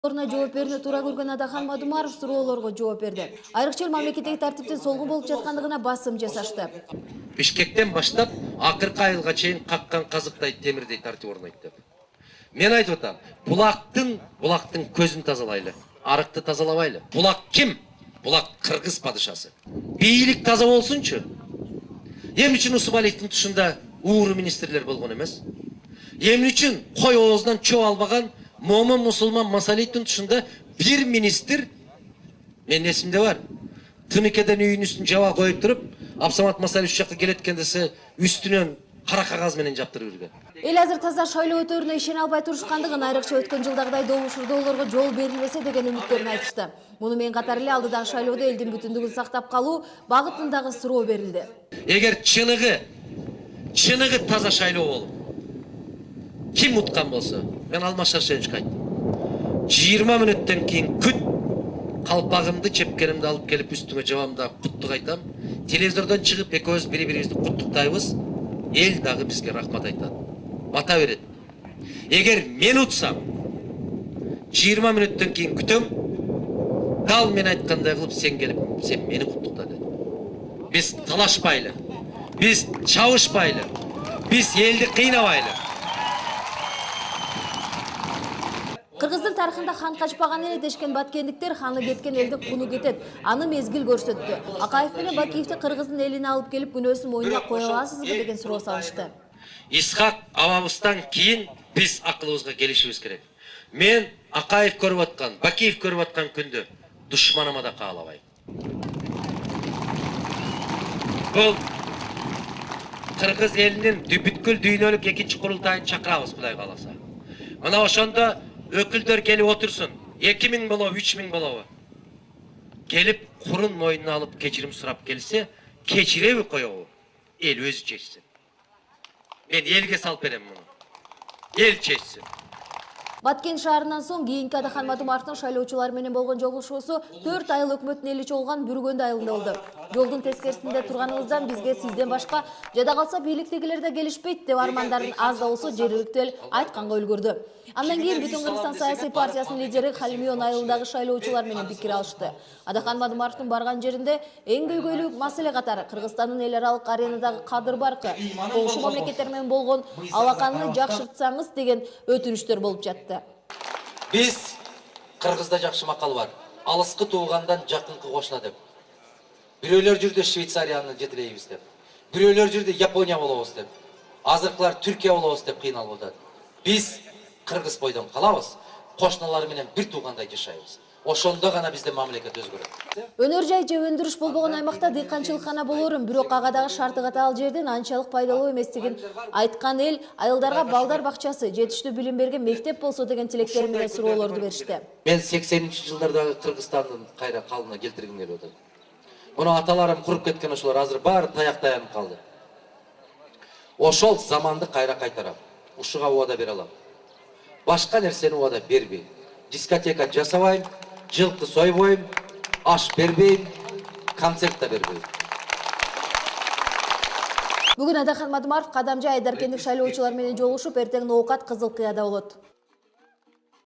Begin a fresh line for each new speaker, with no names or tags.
Орна жооп берүүнү туура көргөн Адахан Мадумаров суроолорго жооп берди. Айрыкча эл мамлекеттеги тартиптин солгун болуп жаткандыгына басым жасашты.
Бишкектен баштап акыркы айылга чейин каккан казыктай темирдей тартип орнойт деп. Мен айтып атам, булактын көзүн тазалайлы, арыкты тазалабайлы. Булак ким? Булак кыргыз падышасы. Бийлик таза болсунчу. Эмне үчүн Усубалиевдин тушунда ууру министрлер болгон эмес? Эмне үчүн кой оозунан чоо албаган момун мусулман Масалиевдин тушунда бир министр, мен эсимде бар, Тыныкеден үйүнүн үстүн жаба коюп туруп, Абсамат Масалиев жакка келеткендесе үстүнөн кара кагаз менен жаптырып жүргөн.
Эл азыр таза шайлоо өтөрүнө ишене албай турушкандыгын, айрыкча өткөн жылдагыдай добушурдоолорго жол берилбесе деген үмүттөрүн айтышты. Муну менен катар эле алдыдагы шайлоодо элдин бүтүндүгүн сактап калуу багытындагы суроо берилди.
Эгер чыныгы таза шайлоо болуп, ким уткан болсо, мен Алмаз Шаршеновичке айттым. 20 мүнөттөн кийин күт, калпагымды, чепкенимди алып келип үстүңө жабам да куттук айтам. Телевизордон чыгып экөөбүз бири-бирибизди куттуктайбыз. Эл дагы бизге рахмат айтат. Бата берет. Эгер мен утсам, 20 мүнөттөн кийин күтөм, дал мен айткандай кылып сен келип, сен мени куттукта деди. Биз талашпайлы, биз чабышпайлы, биз элди кыйнабайлы.
Кыргыздын тарыхында хан качпаган эле дешкен баткендиктер ханы кеткен элдин куну кетет. Аны мезгил көрсөттү. Акаев менен Бакиевди кыргыздын элине алып келип күнөөсүн мойнуна кое аласызбы деген суроо салышты.
Исхак абабыздан кийин биз акылыбызга келишибиз керек. Мен Акаев көрүп аткан, Бакиев көрүп аткан күндө душманыма да каалабайм. Бул кыргыз элинин бүткүл дүйнөлүк экинчи курултайын чакырабыз, Кудай кааласа. Мына ошондо өкүлдөр келип отурсун. 2000 болобу, 3000 болобу. Келип курун мойнуна алып кечирим сурап келсе, кечиреби коебу? Эл өзү чечсин. Мен элге салып берем муну. Эл чечсин.
Баткен шаарынан соң кийинки Адахан Мадумаровдун шайлоочулар менен болгон жолугушуусу 4 айыл өкмөттүн эличи болгон Бүргөндө айылында болду. Жолдун тескерисинде турганыбыздан бизге сизден башка жада калса бийликтегилер да келишпейт деп армандарын аз да болсо жергиликтүү эл айтканга үлгүрдү. Андан кийин Бүтүн Кыргызстан саясий партиясынын лидери Халимион айылындагы шайлоочулар менен пикир алышты. Адахан Мадумаровдун барган жеринде эң көйгөйлүү маселе катары Кыргызстандын эл аралык аренадагы кадыр баркы, коңшу мамлекеттер менен болгон алаканы жакшыртсаңыз деген өтүнүчтөр болуп жатты.
Биз Кыргызда жакшы макал бар. Алыскы туугандан жакынкы кошуна деп. Бирөөлөр жүрдө Швейцарияны жетелейбиз деп. Бирөөлөр жүрдө Япония болобуз деп. Азыркылар Түркия болобуз деп кыйналып атат. Биз Кыргыз бойдон калабыз, кошуналар менен бир туугандай жашайбыз. Ошондо гана бизде мамлекет өзгөрөт.
Өнөр жай же өндүрүш болбогон аймакта дыйканчылык гана болорун, бирок ага дагы шарты катаал жерден анчалык пайдалуу эместигин айткан эл айылдарга балдар бакчасы, жетиштүү билим берген мектеп болсо деген тилектери менен суроолорду беришти.
Мен 80-жылдардагы Кыргызстандын кайра калыбына келтиргим келип атат. Муну аталарым куруп кеткен ошолор азыр баары таяк таянып калды. Ошол заманды кайра кайтарам. Ушуга убада бере алам. Башка нерсени убада бербейм. Дискотека жасабайм, жылкы сойбойм, аш бербейм, концерт да бербейм.
Бүгүн Адахан Мадумаров Кадамжы Айдаркендик шайлоочулар менен жолугушуп, эртең оокат Кызыл Кыяда болот.